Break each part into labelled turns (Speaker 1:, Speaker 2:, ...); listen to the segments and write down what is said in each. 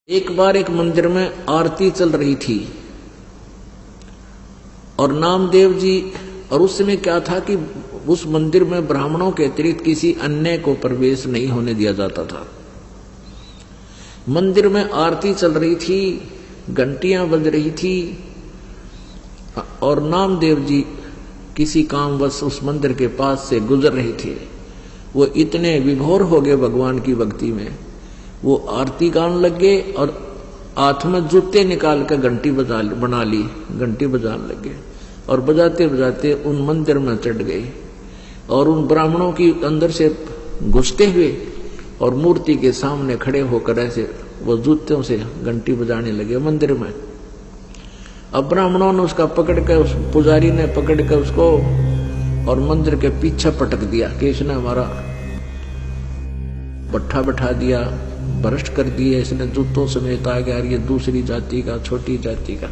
Speaker 1: एक बार एक मंदिर में आरती चल रही थी और नामदेव जी, और उस समय क्या था कि उस मंदिर में ब्राह्मणों के अतिरिक्त किसी अन्य को प्रवेश नहीं होने दिया जाता था। मंदिर में आरती चल रही थी, घंटियां बज रही थी और नामदेव जी किसी कामवश उस मंदिर के पास से गुजर रहे थे। वो इतने विभोर हो गए भगवान की भक्ति में, वो आरती गाने लगे और हाथ में जूते निकाल कर घंटी बना ली, घंटी बजाने लगे और बजाते बजाते उन मंदिर में चढ़ गए और उन ब्राह्मणों की अंदर से घुसते हुए और मूर्ति के सामने खड़े होकर ऐसे वो जूतों से घंटी बजाने लगे मंदिर में। अब ब्राह्मणों ने उसका पकड़ कर, उस पुजारी ने पकड़ कर उसको और मंदिर के पीछे पटक दिया कि इसने हमारा पट्ठा बैठा दिया, भ्रष्ट कर दिए, इसने जूतों समेत आ गया, ये दूसरी जाति का, छोटी जाति का।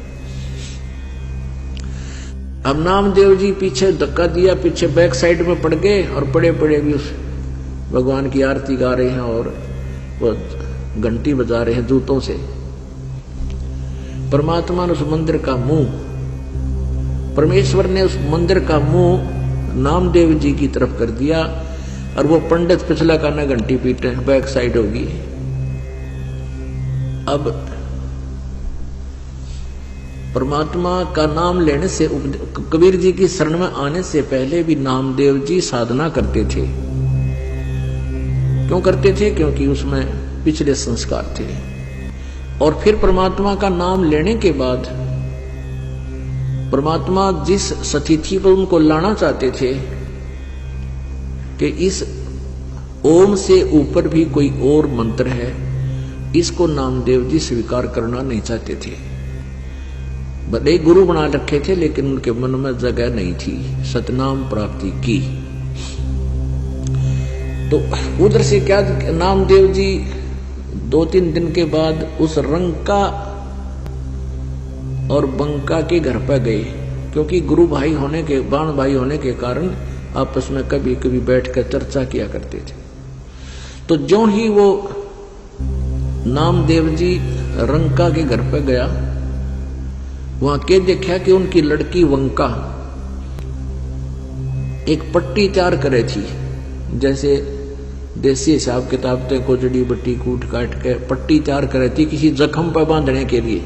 Speaker 1: अब नामदेव जी पीछे धक्का दिया, पीछे बैक साइड में पड़ गए और पड़े पड़े भी उस भगवान की आरती गा रहे हैं और वो घंटी बजा रहे हैं जूतों से। परमात्मा ने उस मंदिर का मुंह, परमेश्वर ने उस मंदिर का मुंह नामदेव जी की तरफ कर दिया और वो पंडित पिछला काना घंटी पीटे, बैक साइड होगी। अब परमात्मा का नाम लेने से, कबीर जी की शरण में आने से पहले भी नामदेव जी साधना करते थे। क्यों करते थे? क्योंकि उसमें पिछले संस्कार थे। और फिर परमात्मा का नाम लेने के बाद परमात्मा जिस स्थिति पर उनको लाना चाहते थे कि इस ओम से ऊपर भी कोई और मंत्र है, इसको नामदेव जी स्वीकार करना नहीं चाहते थे। भले गुरु बना रखे थे लेकिन उनके मन में जगह नहीं थी सतनाम प्राप्ति की। तो उधर से क्या, नामदेव जी 2-3 दिन के बाद उस रंका और बंका के घर पर गए, क्योंकि गुरु भाई होने के, बाण भाई होने के कारण आपस में कभी कभी बैठकर चर्चा किया करते थे। तो जो ही वो नामदेव जी रंका के घर पर गया, वहां के देखा कि उनकी लड़की वंका एक पट्टी तैयार करे थी, जैसे देसी हिसाब किताब ते को जड़ी बट्टी कूट काट के पट्टी तैयार करे थी किसी जख्म पर बांधने के लिए।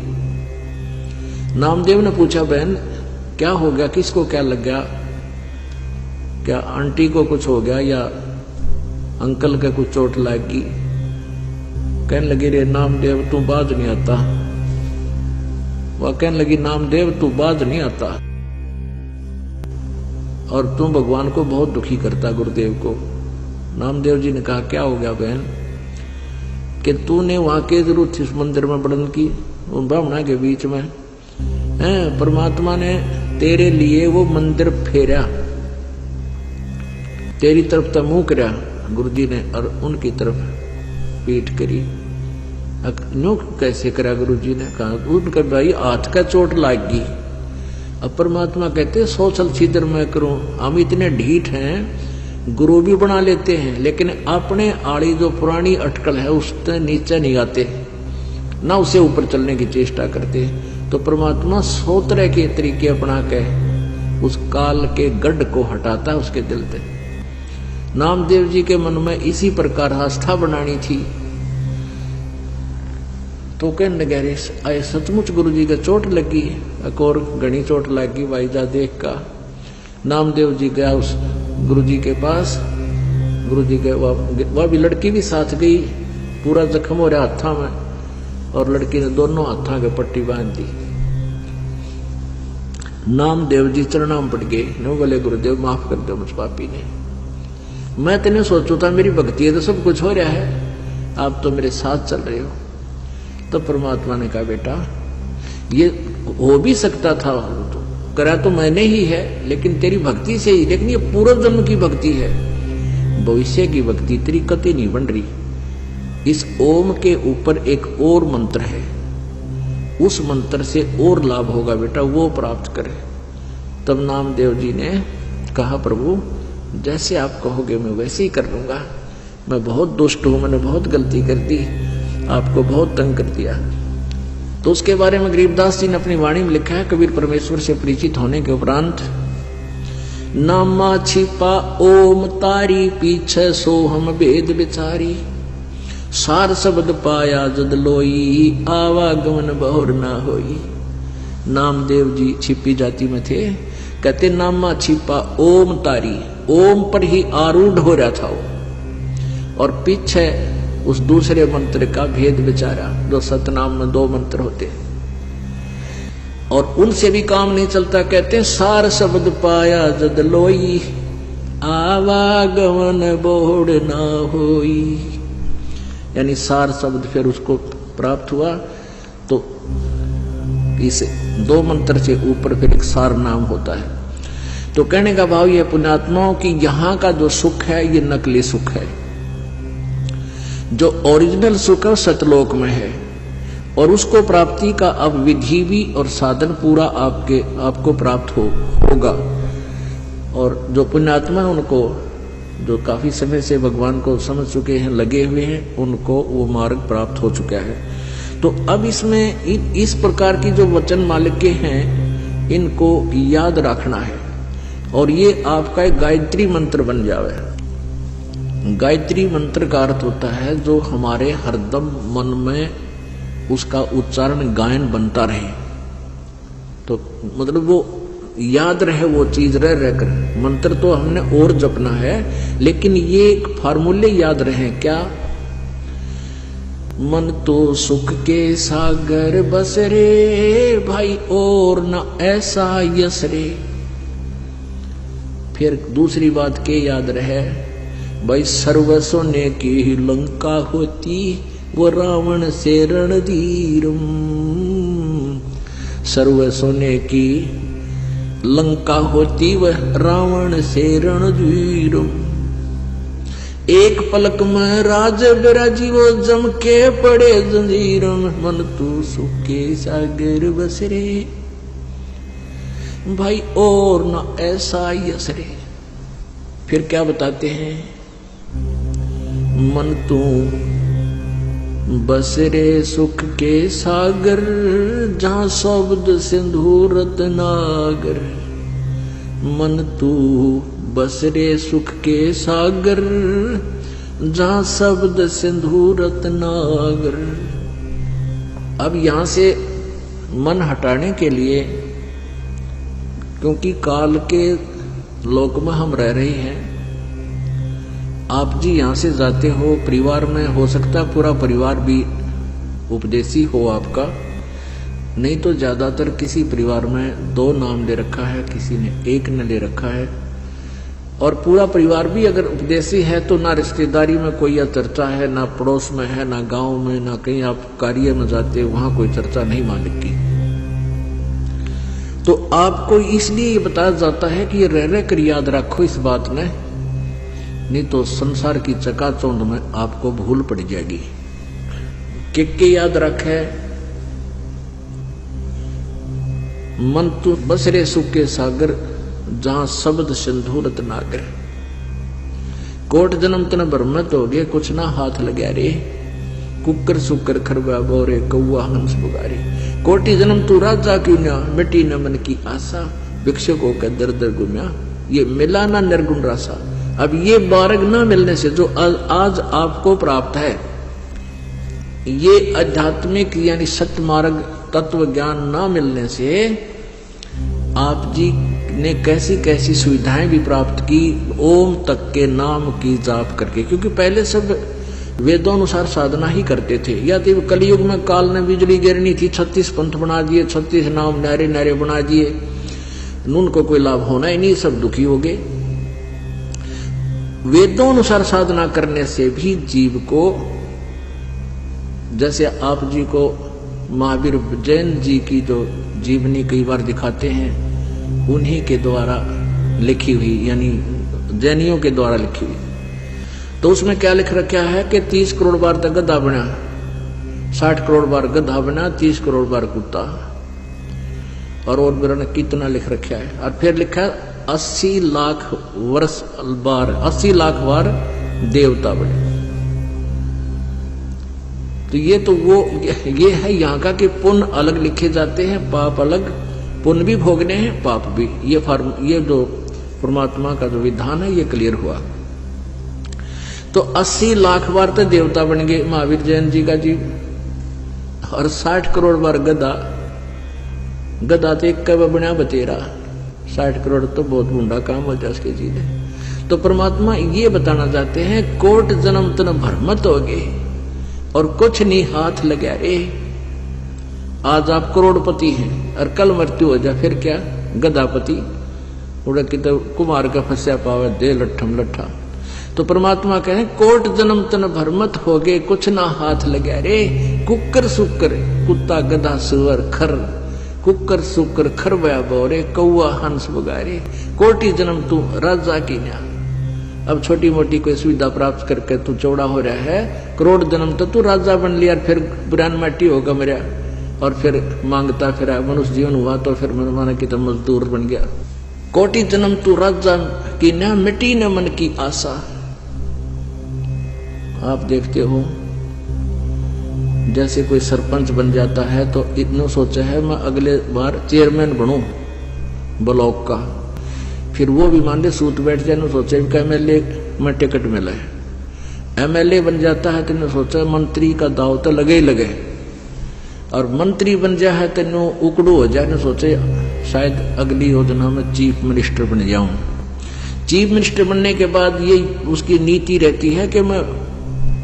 Speaker 1: नामदेव ने पूछा, बहन क्या हो गया, किसको क्या लग गया, क्या आंटी को कुछ हो गया या अंकल के कुछ चोट लग गई? कहने लगी, रे नामदेव तू बाज नहीं आता। वह कहने लगी, नामदेव तू बाज नहीं आता और तू भगवान को बहुत दुखी करता, गुरुदेव को। नामदेव जी ने कहा, क्या हो गया बहन? कि तूने वहां के जरूर थी उस मंदिर में बड़न की, ब्राह्मणा के बीच में है, परमात्मा ने तेरे लिए वो मंदिर फेरा, तेरी तरफ तो मुंह करा गुरु जी ने और उनकी तरफ पीठ करी। नो कैसे करा गुरु जी ने? कहा उनका भाई हाथ का चोट लाग गई। अब परमात्मा कहते सोचल छिद्र मैं करूं, हम इतने ढीठ हैं, गुरु भी बना लेते हैं लेकिन अपने आड़ी जो पुरानी अटकल है उससे नीचे नहीं आते, ना उसे ऊपर चलने की चेष्टा करते। तो परमात्मा 100 तरह के तरीके अपना के उस काल के गढ़ को हटाता है उसके दिल से। नामदेव जी के मन में इसी प्रकार आस्था बनानी थी। तो कहने लगे, आए सचमुच गुरु जी का चोट लगी, एक और घनी चोट लगी भाई जा देख का। नामदेव जी गया उस गुरु जी के पास, गुरु जी के वह भी लड़की भी साथ गई, पूरा जख्म हो रहा हाथा में और लड़की ने दोनों हाथा के पट्टी बांध दी। नामदेव जी चरणाम पड़ गए, नो बोले गुरुदेव माफ कर दो मुझ पापी ने, मैं तेने सोचू था मेरी भक्ति है तो सब कुछ हो रहा है, आप तो मेरे साथ चल रहे हो। तो परमात्मा ने कहा, बेटा ये हो भी सकता था, करा तो मैंने ही है लेकिन तेरी भक्ति से ही, लेकिन ये पूर्व जन्म की भक्ति है, भविष्य की भक्ति तेरी कति नहीं बन रही। इस ओम के ऊपर एक और मंत्र है, उस मंत्र से और लाभ होगा बेटा, वो प्राप्त करे। तब नामदेव जी ने कहा, प्रभु जैसे आप कहोगे मैं वैसे ही कर लूंगा, मैं बहुत दुष्ट हूं, मैंने बहुत गलती कर दी, आपको बहुत तंग कर दिया। तो उसके बारे में गरीबदास जी ने अपनी वाणी में लिखा है, कबीर परमेश्वर से परिचित होने के उपरांत, नामा छिपा ओम तारी, पीछे सो हम भेद विचारी, सार शब्द पाया जद लोई, आवागमन बहुर ना होई। नामदेव जी छिपी जाति में थे, कहते नामा छिपा ओम तारी, ओम पर ही आरूढ़ हो रहा था वो, और पीछे उस दूसरे मंत्र का भेद विचारा, जो सतनाम में 2 मंत्र होते हैं, और उनसे भी काम नहीं चलता। कहते हैं सार शब्द पाया जद लोई, आवागमन बोड़ ना होई, यानी सार शब्द फिर उसको प्राप्त हुआ। तो इस 2 मंत्र से ऊपर फिर एक सार नाम होता है। तो कहने का भाव यह पुण्यात्माओं की यहाँ का जो सुख है ये नकली सुख है, जो ओरिजिनल सुख है सतलोक में है, और उसको प्राप्ति का अब विधि भी और साधन पूरा आपको प्राप्त होगा। और जो पुण्यात्मा है उनको, जो काफी समय से भगवान को समझ चुके हैं, लगे हुए हैं, उनको वो मार्ग प्राप्त हो चुका है। तो अब इसमें इस प्रकार की जो वचन मालिके हैं इनको याद रखना है, और ये आपका एक गायत्री मंत्र बन जावे। गायत्री मंत्र का अर्थ होता है जो हमारे हरदम मन में उसका उच्चारण गायन बनता रहे, तो मतलब वो याद रहे, वो चीज रह रहकर। मंत्र तो हमने और जपना है, लेकिन ये एक फार्मूले याद रहे। क्या? मन तो सुख के सागर बस रे, भाई और न ऐसा यस रे। फिर दूसरी बात के याद रहे, भाई सर्व सोने की लंका होती, वो रावण से रणधीरम। सर्व सोने की लंका होती, वह रावण से रणधीरम। एक पलक में राज बिराजी, वो जम के पड़े जंजीरम। मन तू सुख के सागर बसरे, भाई और न ऐसा यसरे। फिर क्या बताते हैं? मन तू बसरे सुख के सागर, जहां शब्द सिंधु रत्नागर। मन तू बसरे सुख के सागर, जहां शब्द सिंधु रत्नागर। अब यहां से मन हटाने के लिए, क्योंकि काल के लोक में हम रह रहे हैं, आप जी यहां से जाते हो, परिवार में हो सकता है पूरा परिवार भी उपदेशी हो आपका, नहीं तो ज्यादातर किसी परिवार में 2 नाम ले रखा है, किसी ने 1 न ले रखा है। और पूरा परिवार भी अगर उपदेशी है तो ना रिश्तेदारी में कोई या चर्चा है, ना पड़ोस में है, ना गांव में, ना कहीं आप कार्य में जाते वहां कोई चर्चा नहीं मालिक की। तो आपको इसलिए ये बताया जाता है कि ये रह रह कर याद रखो इस बात में, नहीं तो संसार की चकाचौंध में आपको भूल पड़ जाएगी। के याद रखे, मन तू बसरे सुख के सागर, जहां शब्द सिंधु रत्नागर। कोट जन्म तन भ्रमत हो गए, कुछ ना हाथ लगा रे। कुकर सुकर खरबा बोरे, कौआ हंस बुगारे। कोटि जन्म तू राजा क्यों ना, मिट्टी न मन की आशा। भिक्षुक होकर दर दर घूमया, ये मिला ना निर्गुण रासा। अब ये मार्ग न मिलने से, जो आज आपको प्राप्त है, ये आध्यात्मिक यानी सत्य मार्ग तत्व ज्ञान न मिलने से आप जी ने कैसी कैसी सुविधाएं भी प्राप्त की ओम तक के नाम की जाप करके। क्योंकि पहले सब वेदों अनुसार साधना ही करते थे। या तो कलयुग में काल ने बिजली गिरनी थी, 36 पंथ बना दिए, 36 नाम नारे नारे बना दिए, उनको कोई लाभ होना ही नहीं, सब दुखी हो गए। वेदों अनुसार साधना करने से भी जीव को, जैसे आप जी को महावीर जैन जी की जो जीवनी कई बार दिखाते हैं, उन्हीं के द्वारा लिखी हुई, यानी जैनियों के द्वारा लिखी हुई। तो उसमें क्या लिख रखा है कि 30 करोड़ बार तक गधा बना, 60 करोड़ बार गधा बना, 30 करोड़ बार कुत्ता, और मेरा ने कितना लिख रखा है। और फिर लिखा है 80 लाख वर्ष बार, 80 लाख बार देवता बने। तो ये है यहाँ का कि पुण्य अलग लिखे जाते हैं, पाप अलग। पुण्य भी भोगने हैं, पाप भी। ये जो परमात्मा का जो विधान है ये क्लियर हुआ। तो 80 लाख बार तो देवता बन गए महावीर जैन जी का जी, और 60 करोड़ बार गधा तो एक कब बना बतेरा। 60 करोड़ तो बहुत बूढ़ा काम हो जाए उसके जी ने। तो परमात्मा ये बताना चाहते हैं, कोट जन्म तन भ्रमत हो गए और कुछ नहीं हाथ लगा रे। आज आप करोड़पति हैं और कल मृत्यु हो जाए फिर क्या, गधापति उड़ा की तो कुमार का फंसा पावे दे लट्ठम लट्ठा। तो परमात्मा कहे कोट जन्म तन भ्रमत हो गए कुछ ना हाथ लगा रे। कुकर सुकर कुत्ता गधा सुअर खर, कुकर सुकर खर बया बोरे कौआ हंस बगारे। कोटि जन्म तू राजा की न्या। अब छोटी मोटी कोई सुविधा प्राप्त करके तू चौड़ा हो रहा है, करोड़ जन्म तो तू राजा बन लिया, फिर बुरान माटी होगा मेरा, और फिर मांगता फिर मनुष्य जीवन हुआ तो फिर माना कि तो मजदूर बन गया। कोटि जन्म तू राजा की न्या मिटी न मन की आशा। आप देखते हो जैसे कोई सरपंच बन जाता है तो इतना सोचा है मैं अगले बार चेयरमैन बनूं ब्लॉक का, फिर वो भी मान ले सूत बैठ जाए ना सोचे कि एमएलए में टिकट मिला है। एमएलए बन जाता है तो सोचा मंत्री का दाव तो लगे ही लगे, और मंत्री बन जाए है तेनो उकड़ू हो जाए ना सोचे शायद अगली योजना में चीफ मिनिस्टर बन जाऊं। चीफ मिनिस्टर बनने के बाद ये उसकी नीति रहती है कि मैं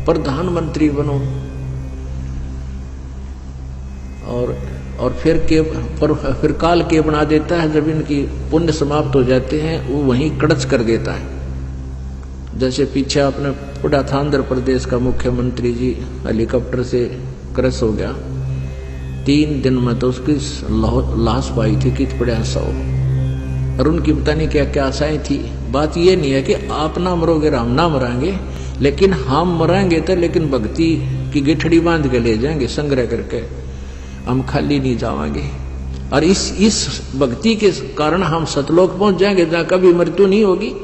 Speaker 1: प्रधानमंत्री बनूं, और फिर काल के बना देता है। जब इनकी पुण्य समाप्त हो जाते हैं वो वहीं कड़च कर देता है। जैसे पीछे आपने पढ़ा था आंध्र प्रदेश का मुख्यमंत्री जी हेलीकॉप्टर से क्रश हो गया, 3 दिन में तो उसकी लाश पाई थी कित पड़े हंसा हो, और उनकी पता नहीं क्या क्या आशाएं थी। बात ये नहीं है कि आप ना मरोगे हम ना मरांगे, लेकिन हम मरांगे तो लेकिन भक्ति की गिठड़ी बांध के ले जाएंगे संग्रह करके, हम खाली नहीं जावांगे। और इस भक्ति के कारण हम सतलोक पहुंच जाएंगे जहां कभी मृत्यु नहीं होगी।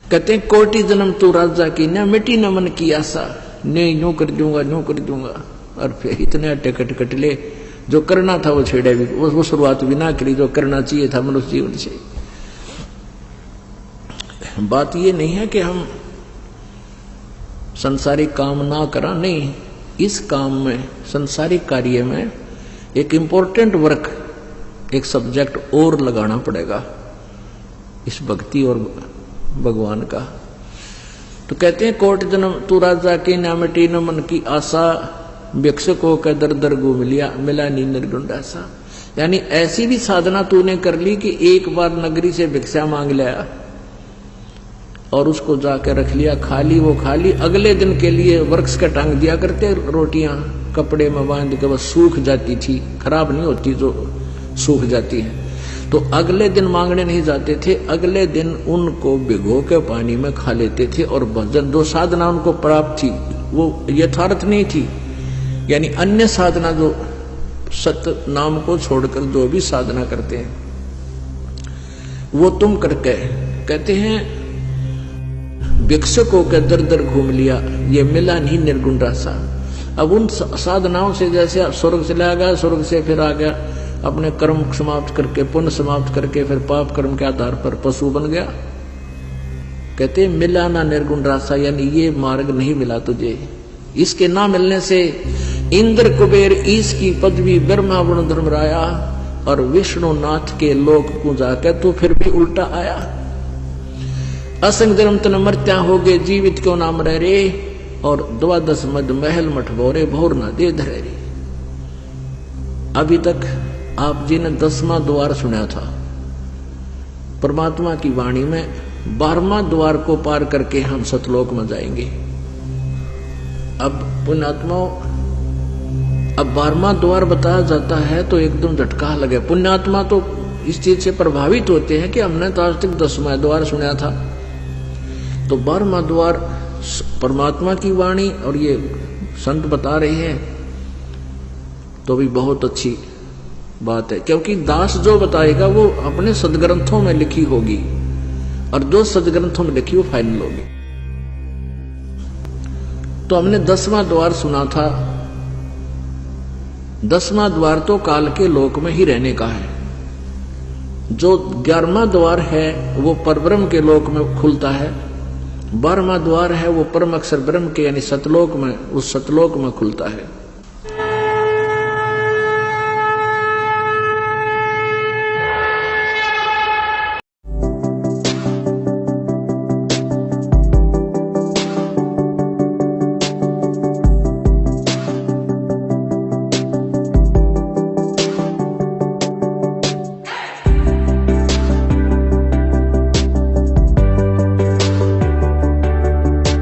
Speaker 1: कहते हैं कोटि जन्म तू राजा की न मिटी न मन की आशा, नहीं यूं कर दूंगा यूं कर दूंगा, और फिर इतने टिकट कट ले। जो करना था वो छेड़े भी, वो शुरुआत भी ना करी जो करना चाहिए था मनुष्य जीवन से। बात ये नहीं है कि हम संसारिक काम ना करा, नहीं, इस काम में संसारिक कार्य में एक इंपॉर्टेंट वर्क, एक सब्जेक्ट और लगाना पड़ेगा इस भक्ति और भगवान का। तो कहते हैं कोट जन्म तू राजा की न मिटी न मन की आशा, भिक्षुकों का दर दर घूम लिया मिला नी निर्गुंडा सा। यानी ऐसी भी साधना तूने कर ली कि एक बार नगरी से भिक्षा मांग लिया और उसको जाकर रख लिया, खाली वो खाली। अगले दिन के लिए वृक्ष का टांग दिया करते रोटियां कपड़े में बांध के, बस सूख जाती थी, खराब नहीं होती जो सूख जाती है। तो अगले दिन मांगने नहीं जाते थे, अगले दिन उनको भिगो के पानी में खा लेते थे। और भजन जो साधना उनको प्राप्त थी वो यथार्थ नहीं थी, यानी अन्य साधना जो सत्य नाम को छोड़कर जो भी साधना करते हैं वो तुम करके। कहते हैं भिक्षुकों के दर दर घूम लिया ये मिला नहीं निर्गुण रासा। अब उन साधनाओं से जैसे स्वर्ग चला गया, स्वर्ग से फिर आ गया अपने कर्म समाप्त करके, पुण्य समाप्त करके, फिर पाप कर्म के आधार पर पशु बन गया। कहते मिला ना निर्गुण रासा, यानी ये मार्ग नहीं मिला तुझे। इसके ना मिलने से इंद्र कुबेर ईश की पदवी ब्रह्मा वरुण धर्मराया और विष्णु नाथ के लोक को जाकर तू फिर भी उल्टा आया। असंग धर्म तन मर्त्या हो गए जीवित क्यों नाम रह रे, और 12 मद महल मठ भोरे भोर न दे धरे रे। अभी तक आप जी ने 10वां द्वार सुना था परमात्मा की वाणी में। 12वां द्वार को पार करके हम सतलोक में जाएंगे। अब पुण्यात्माओं, अब 12वां द्वार बताया जाता है तो एकदम झटका लगे। पुण्यात्मा तो इस चीज से प्रभावित होते हैं कि हमने तो आज तक 10वां द्वार सुना था, तो 12वां द्वार परमात्मा की वाणी और ये संत बता रहे हैं तो भी बहुत अच्छी बात है, क्योंकि दास जो बताएगा वो अपने सदग्रंथों में लिखी होगी, और जो सदग्रंथों में लिखी वो फाइनल होगी। तो हमने 10वां द्वार सुना था। 10वां द्वार तो काल के लोक में ही रहने का है। जो 11वां द्वार है वो परब्रह्म के लोक में खुलता है। 12वां द्वार है वो परम अक्षर ब्रह्म के यानी सतलोक में, उस सतलोक में खुलता है।